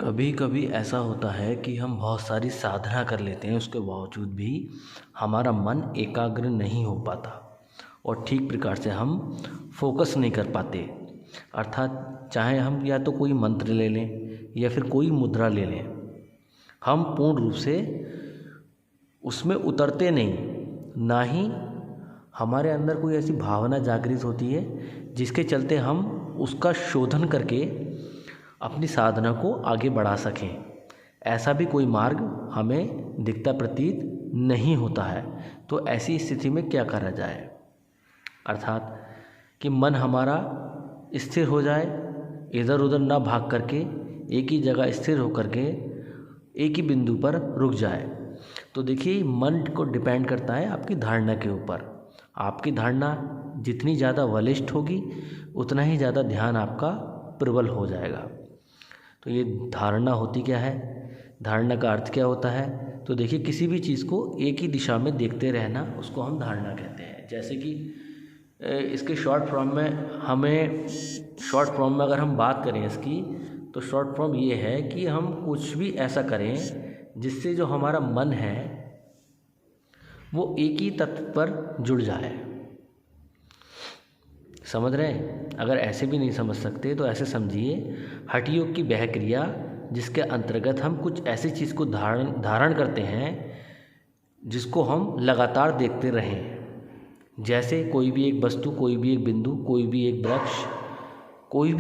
कभी कभी ऐसा होता है कि हम बहुत सारी साधना कर लेते हैं, उसके बावजूद भी हमारा मन एकाग्र नहीं हो पाता और ठीक प्रकार से हम फोकस नहीं कर पाते। अर्थात चाहे हम या तो कोई मंत्र ले लें या फिर कोई मुद्रा ले लें, हम पूर्ण रूप से उसमें उतरते नहीं, ना ही हमारे अंदर कोई ऐसी भावना जागृत होती है जिसके चलते हम उसका शोधन करके अपनी साधना को आगे बढ़ा सकें। ऐसा भी कोई मार्ग हमें दिखता प्रतीत नहीं होता है। तो ऐसी स्थिति में क्या करा जाए? अर्थात कि मन हमारा स्थिर हो जाए, इधर उधर ना भाग करके एक ही जगह स्थिर होकर के एक ही बिंदु पर रुक जाए। तो देखिए, मन को डिपेंड करता है आपकी धारणा के ऊपर। आपकी धारणा जितनी ज़्यादा बलिष्ठ होगी उतना ही ज़्यादा ध्यान आपका प्रबल हो जाएगा। तो ये धारणा होती क्या है? धारणा का अर्थ क्या होता है? तो देखिए, किसी भी चीज़ को एक ही दिशा में देखते रहना, उसको हम धारणा कहते हैं। जैसे कि इसके शॉर्ट फॉर्म में अगर हम बात करें इसकी, तो शॉर्ट फॉर्म ये है कि हम कुछ भी ऐसा करें जिससे जो हमारा मन है वो एक ही तत्व पर जुड़ जाए। समझ रहे हैं? अगर ऐसे भी नहीं समझ सकते तो ऐसे समझिए, हठ योग की वह क्रिया जिसके अंतर्गत हम कुछ ऐसी चीज़ को धारण करते हैं जिसको हम लगातार देखते रहें। जैसे कोई भी एक वस्तु, कोई भी एक बिंदु, कोई भी एक वृक्ष, कोई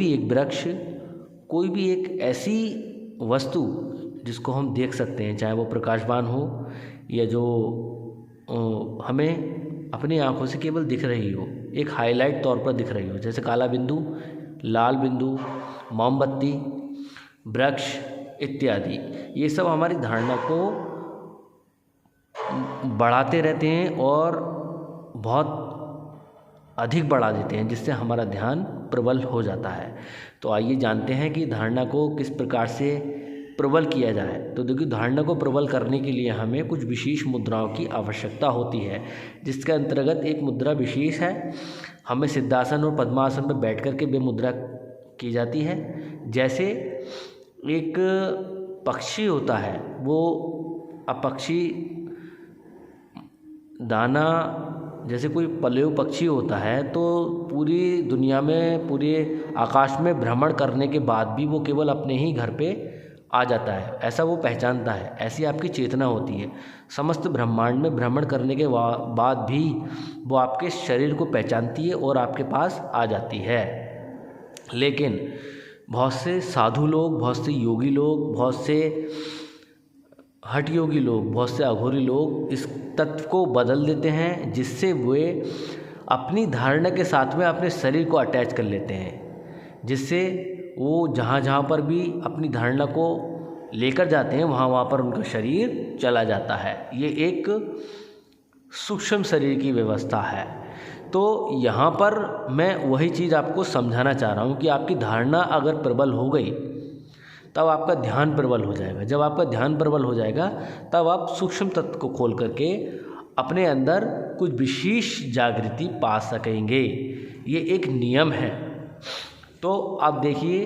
भी एक ऐसी वस्तु जिसको हम देख सकते हैं, चाहे वो प्रकाशवान हो या जो हमें अपनी आँखों से केवल दिख रही हो, एक हाईलाइट तौर पर दिख रही हो। जैसे काला बिंदु, लाल बिंदु, मोमबत्ती, वृक्ष इत्यादि। ये सब हमारी धारणा को बढ़ाते रहते हैं और बहुत अधिक बढ़ा देते हैं, जिससे हमारा ध्यान प्रबल हो जाता है। तो आइए जानते हैं कि धारणा को किस प्रकार से प्रबल किया जाए। तो देखिए, धारणा को प्रबल करने के लिए हमें कुछ विशेष मुद्राओं की आवश्यकता होती है, जिसके अंतर्गत एक मुद्रा विशेष है। हमें सिद्धासन और पद्मासन पर बैठ कर के वे मुद्रा की जाती है। जैसे एक पक्षी होता है, वो पक्षी दाना, जैसे कोई पलेव पक्षी होता है तो पूरी दुनिया में, पूरे आकाश में भ्रमण करने के बाद भी वो केवल अपने ही घर पे आ जाता है, ऐसा वो पहचानता है। ऐसी आपकी चेतना होती है। समस्त ब्रह्मांड में भ्रमण करने के बाद भी वो आपके शरीर को पहचानती है और आपके पास आ जाती है। लेकिन बहुत से साधु लोग, बहुत से योगी लोग, बहुत से हठ योगी लोग, बहुत से अघोरी लोग इस तत्व को बदल देते हैं, जिससे वे अपनी धारणा के साथ में अपने शरीर को अटैच कर लेते हैं, जिससे वो जहाँ जहाँ पर भी अपनी धारणा को लेकर जाते हैं वहाँ पर उनका शरीर चला जाता है। ये एक सूक्ष्म शरीर की व्यवस्था है। तो यहाँ पर मैं वही चीज़ आपको समझाना चाह रहा हूँ कि आपकी धारणा अगर प्रबल हो गई तब आपका ध्यान प्रबल हो जाएगा। जब आपका ध्यान प्रबल हो जाएगा तब आप सूक्ष्म तत्व को खोल करके अपने अंदर कुछ विशेष जागृति पा सकेंगे। ये एक नियम है। तो आप देखिए,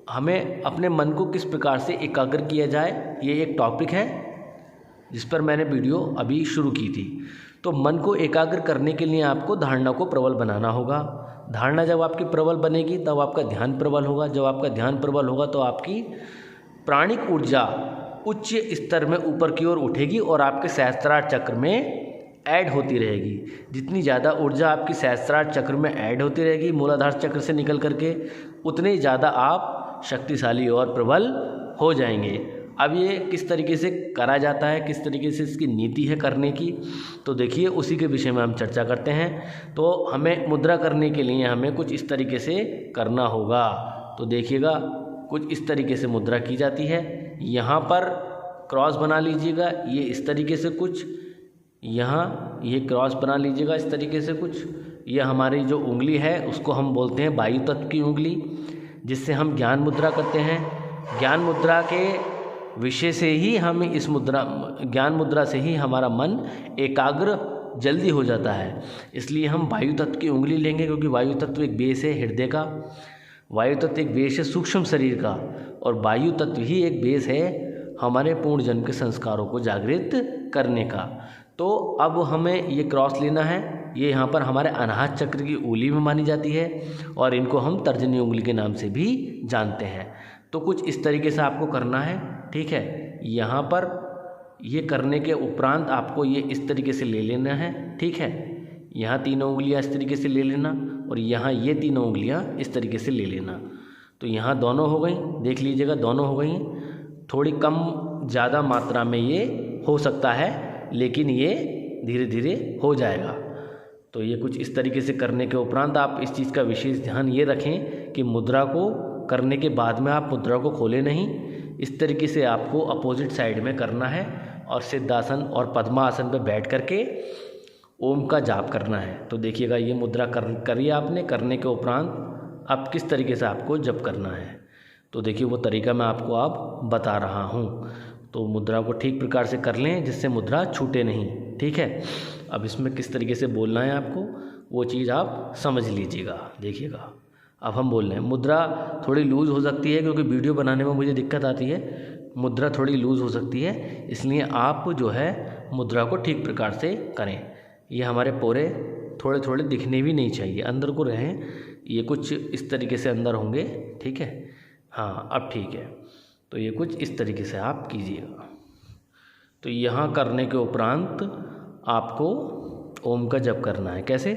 हमें अपने मन को किस प्रकार से एकाग्र किया जाए, ये एक टॉपिक है जिस पर मैंने वीडियो अभी शुरू की थी। तो मन को एकाग्र करने के लिए आपको धारणा को प्रबल बनाना होगा। धारणा जब आपकी प्रबल बनेगी तब आपका ध्यान प्रबल होगा। जब आपका ध्यान प्रबल होगा तो आपकी प्राणिक ऊर्जा उच्च स्तर में ऊपर की ओर उठेगी और आपके सहस्त्रार चक्र में ऐड होती रहेगी। जितनी ज़्यादा ऊर्जा आपकी सहस्त्रार चक्र में ऐड होती रहेगी मूलाधार चक्र से निकल करके, उतने ही ज़्यादा आप शक्तिशाली और प्रबल हो जाएंगे। अब ये किस तरीके से करा जाता है, किस तरीके से इसकी नीति है करने की, तो देखिए उसी के विषय में हम चर्चा करते हैं। तो हमें मुद्रा करने के लिए हमें कुछ इस तरीके से करना होगा। तो देखिएगा, कुछ इस तरीके से मुद्रा की जाती है। यहाँ पर क्रॉस बना लीजिएगा, ये इस तरीके से कुछ, यहाँ ये क्रॉस बना लीजिएगा इस तरीके से कुछ। ये हमारी जो उंगली है उसको हम बोलते हैं वायु तत्व की उंगली, जिससे हम ज्ञान मुद्रा करते हैं। ज्ञान मुद्रा के विषय से ही हम ज्ञान मुद्रा से ही हमारा मन एकाग्र जल्दी हो जाता है। इसलिए हम वायु तत्व की उंगली लेंगे, क्योंकि वायु तत्व एक बेस है हृदय का। वायु तत्व एक बेस है सूक्ष्म शरीर का, और वायु तत्व ही एक बेस है हमारे पूर्ण जन्म के संस्कारों को जागृत करने का। तो अब हमें ये क्रॉस लेना है, ये यहाँ पर हमारे अनाहत चक्र की उंगली में मानी जाती है, और इनको हम तर्जनी उंगली के नाम से भी जानते हैं। तो कुछ इस तरीके से आपको करना है, ठीक है। यहाँ पर ये करने के उपरांत आपको ये इस तरीके से ले लेना है, ठीक है। यहाँ तीनों उंगलियाँ इस तरीके से ले लेना, और यहाँ ये तीनों उंगलियाँ इस तरीके से ले लेना। तो यहाँ दोनों हो गई, देख लीजिएगा दोनों हो गई। थोड़ी कम ज़्यादा मात्रा में ये हो सकता है, लेकिन ये धीरे धीरे हो जाएगा। तो ये कुछ इस तरीके से करने के उपरांत आप इस चीज़ का विशेष ध्यान ये रखें कि मुद्रा को करने के बाद में आप मुद्रा को खोलें नहीं। इस तरीके से आपको अपोजिट साइड में करना है, और सिद्धासन और पद्मासन पे बैठ करके ओम का जाप करना है। तो देखिएगा ये मुद्रा करिए आपने, करने के उपरांत अब किस तरीके से आपको जप करना है। तो देखिए वो तरीका मैं आपको अब बता रहा हूँ। तो मुद्रा को ठीक प्रकार से कर लें जिससे मुद्रा छूटे नहीं, ठीक है। अब इसमें किस तरीके से बोलना है आपको, वो चीज़ आप समझ लीजिएगा। देखिएगा अब हम बोल रहे हैं, मुद्रा थोड़ी लूज़ हो सकती है क्योंकि वीडियो बनाने में मुझे दिक्कत आती है। मुद्रा थोड़ी लूज़ हो सकती है, इसलिए आप जो है मुद्रा को ठीक प्रकार से करें। ये हमारे पोरे थोड़े थोड़े दिखने भी नहीं चाहिए, अंदर को रहें। ये कुछ इस तरीके से अंदर होंगे, ठीक है। हाँ अब ठीक है। तो ये कुछ इस तरीके से आप कीजिएगा। तो यहाँ करने के उपरांत आपको ओम का जप करना है। कैसे?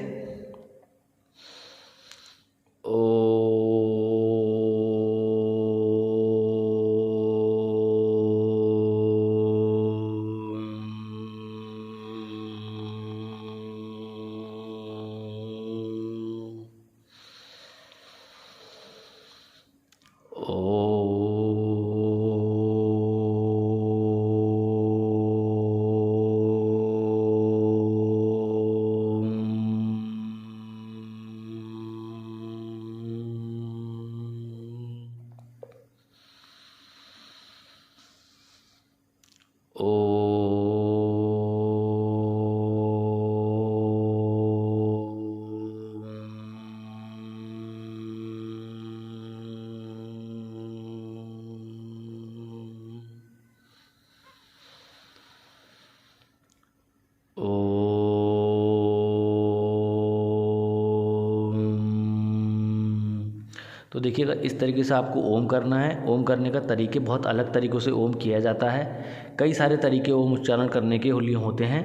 तो देखिएगा इस तरीके से आपको ओम करना है। ओम करने का तरीके बहुत अलग तरीक़ों से ओम किया जाता है। कई सारे तरीके ओम उच्चारण करने के लिए होते हैं।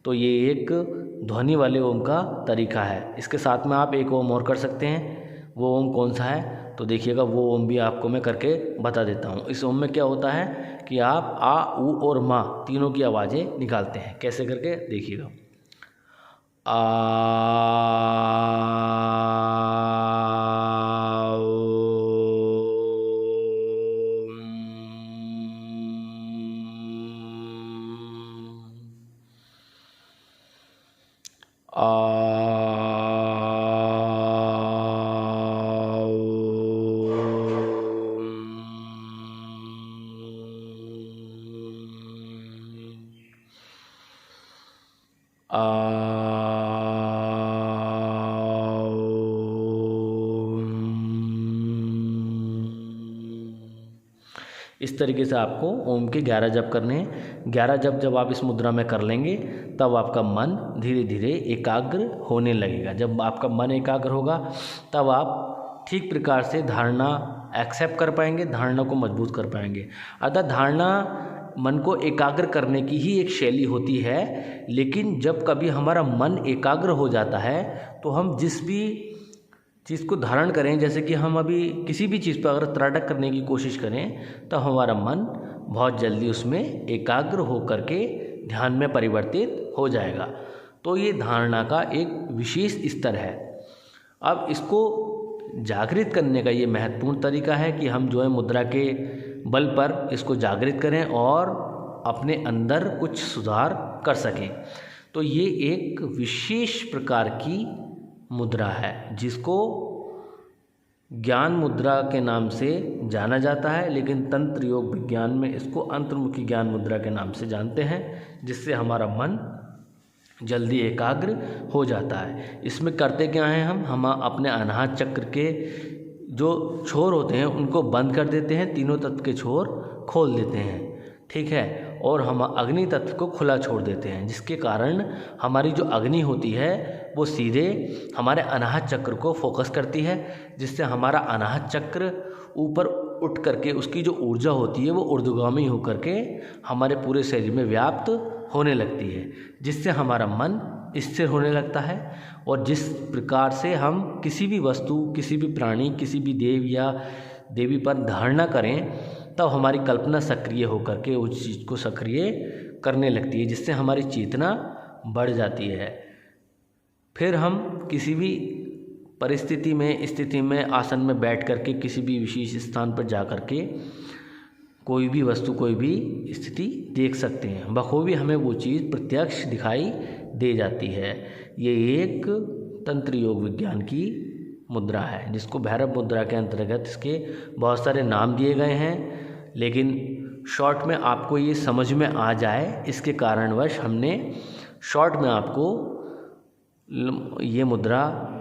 तो ये एक ध्वनि वाले ओम का तरीका है। इसके साथ में आप एक ओम और कर सकते हैं। वो ओम कौन सा है? तो देखिएगा वो ओम भी आपको मैं करके बता देता हूँ। इस ओम में क्या होता है कि आप आ, उ और मा तीनों की आवाज़ें निकालते हैं। कैसे करके देखिएगा। आ इस तरीके से आपको ओम के 11 जप करने हैं। 11 जप जब आप इस मुद्रा में कर लेंगे तब आपका मन धीरे धीरे एकाग्र होने लगेगा। जब आपका मन एकाग्र होगा तब आप ठीक प्रकार से धारणा एक्सेप्ट कर पाएंगे, धारणा को मजबूत कर पाएंगे। अर्थात धारणा मन को एकाग्र करने की ही एक शैली होती है, लेकिन जब कभी हमारा मन एकाग्र हो जाता है तो हम जिस भी चीज़ को धारण करें, जैसे कि हम अभी किसी भी चीज़ पर अगर त्राटक करने की कोशिश करें तो हमारा मन बहुत जल्दी उसमें एकाग्र हो करके ध्यान में परिवर्तित हो जाएगा। तो ये धारणा का एक विशेष स्तर है। अब इसको जागृत करने का ये महत्वपूर्ण तरीका है कि हम जो है मुद्रा के बल पर इसको जागृत करें और अपने अंदर कुछ सुधार कर सकें। तो ये एक विशेष प्रकार की मुद्रा है जिसको ज्ञान मुद्रा के नाम से जाना जाता है, लेकिन तंत्र योग विज्ञान में इसको अंतर्मुखी ज्ञान मुद्रा के नाम से जानते हैं, जिससे हमारा मन जल्दी एकाग्र हो जाता है। इसमें करते क्या हैं हम अपने अनाहत चक्र के जो छोर होते हैं उनको बंद कर देते हैं, तीनों तत्व के छोर खोल देते हैं, ठीक है। और हम अग्नि तत्व को खुला छोड़ देते हैं, जिसके कारण हमारी जो अग्नि होती है वो सीधे हमारे अनाहत चक्र को फोकस करती है, जिससे हमारा अनाहत चक्र ऊपर उठ करके उसकी जो ऊर्जा होती है वो ऊर्ध्वगामी होकर के हमारे पूरे शरीर में व्याप्त होने लगती है, जिससे हमारा मन स्थिर होने लगता है। और जिस प्रकार से हम किसी भी वस्तु, किसी भी प्राणी, किसी भी देव या देवी पर धारणा करें, तब हमारी कल्पना सक्रिय होकर के उस चीज़ को सक्रिय करने लगती है, जिससे हमारी चेतना बढ़ जाती है। फिर हम किसी भी स्थिति में आसन में बैठ करके किसी भी विशेष स्थान पर जा कर के कोई भी वस्तु, कोई भी स्थिति देख सकते हैं। बखूबी हमें वो चीज़ प्रत्यक्ष दिखाई दे जाती है। ये एक तंत्र योग विज्ञान की मुद्रा है, जिसको भैरव मुद्रा के अंतर्गत इसके बहुत सारे नाम दिए गए हैं, लेकिन शॉर्ट में आपको ये समझ में आ जाए इसके कारणवश हमने शॉर्ट में आपको ये मुद्रा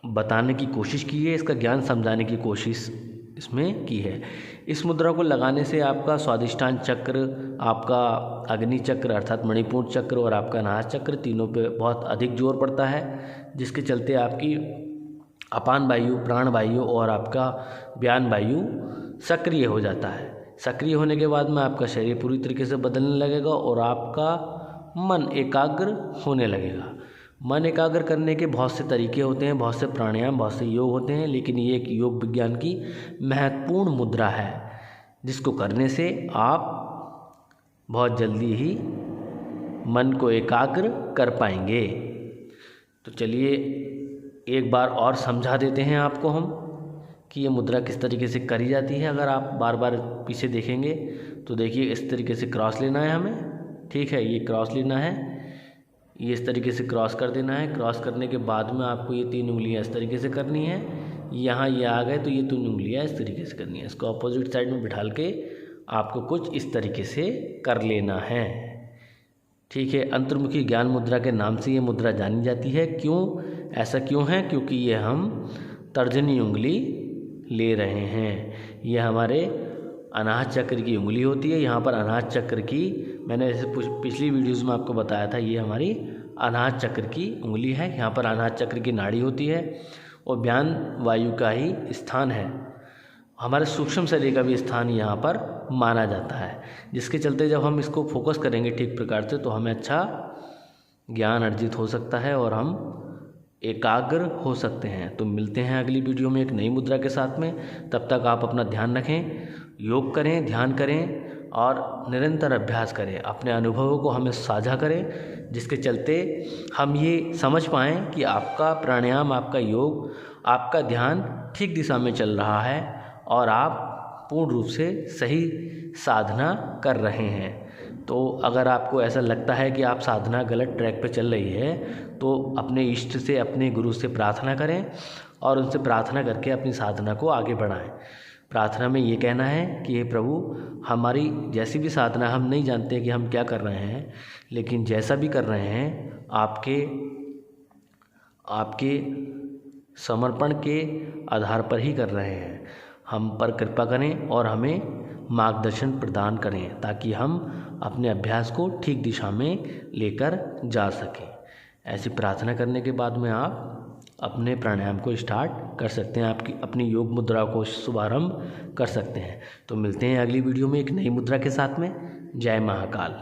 बताने की कोशिश की है, इसका ज्ञान समझाने की कोशिश इसमें की है। इस मुद्रा को लगाने से आपका स्वादिष्टान चक्र, आपका अग्नि चक्र अर्थात मणिपुर चक्र और आपका अनाहत चक्र, तीनों पे बहुत अधिक जोर पड़ता है, जिसके चलते आपकी अपान वायु, प्राण वायु और आपका व्यान वायु सक्रिय हो जाता है। सक्रिय होने के बाद में आपका शरीर पूरी तरीके से बदलने लगेगा और आपका मन एकाग्र होने लगेगा। मन एकाग्र करने के बहुत से तरीके होते हैं, बहुत से प्राणायाम, बहुत से योग होते हैं, लेकिन ये एक योग विज्ञान की महत्वपूर्ण मुद्रा है, जिसको करने से आप बहुत जल्दी ही मन को एकाग्र कर पाएंगे। तो चलिए एक बार और समझा देते हैं आपको हम कि ये मुद्रा किस तरीके से करी जाती है। अगर आप बार बार पीछे देखेंगे तो देखिए इस तरीके से क्रॉस लेना है हमें, ठीक है, ये क्रॉस लेना है, ये इस तरीके से क्रॉस कर देना है। क्रॉस करने के बाद में आपको ये 3 उंगलियां इस तरीके से करनी है। यहाँ ये आ गए तो ये 3 उंगलियां इस तरीके से करनी है। इसको अपोजिट साइड में बिठाल के आपको कुछ इस तरीके से कर लेना है, ठीक है। अंतर्मुखी ज्ञान मुद्रा के नाम से ये मुद्रा जानी जाती है। ऐसा क्यों है? क्योंकि ये हम तर्जनी उंगली ले रहे हैं। ये हमारे अनाहत चक्र की उंगली होती है। यहाँ पर अनाहत चक्र की, मैंने जैसे पिछली वीडियोज़ में आपको बताया था, ये हमारी अनाहत चक्र की उंगली है। यहाँ पर अनाहत चक्र की नाड़ी होती है और व्यान वायु का ही स्थान है। हमारे सूक्ष्म शरीर का भी स्थान यहाँ पर माना जाता है, जिसके चलते जब हम इसको फोकस करेंगे ठीक प्रकार से तो हमें अच्छा ज्ञान अर्जित हो सकता है और हम एकाग्र हो सकते हैं। तो मिलते हैं अगली वीडियो में एक नई मुद्रा के साथ में। तब तक आप अपना ध्यान रखें, योग करें, ध्यान करें और निरंतर अभ्यास करें। अपने अनुभवों को हमें साझा करें, जिसके चलते हम ये समझ पाएँ कि आपका प्राणायाम, आपका योग, आपका ध्यान ठीक दिशा में चल रहा है और आप पूर्ण रूप से सही साधना कर रहे हैं। तो अगर आपको ऐसा लगता है कि आप साधना गलत ट्रैक पर चल रही है तो अपने इष्ट से, अपने गुरु से प्रार्थना करें और उनसे प्रार्थना करके अपनी साधना को आगे बढ़ाएं। प्रार्थना में ये कहना है कि हे प्रभु, हमारी जैसी भी साधना, हम नहीं जानते कि हम क्या कर रहे हैं, लेकिन जैसा भी कर रहे हैं आपके समर्पण के आधार पर ही कर रहे हैं। हम पर कृपा करें और हमें मार्गदर्शन प्रदान करें ताकि हम अपने अभ्यास को ठीक दिशा में लेकर जा सकें। ऐसी प्रार्थना करने के बाद में आप अपने प्राणायाम को स्टार्ट कर सकते हैं, आपकी अपनी योग मुद्रा को शुभारंभ कर सकते हैं। तो मिलते हैं अगली वीडियो में एक नई मुद्रा के साथ में। जय महाकाल।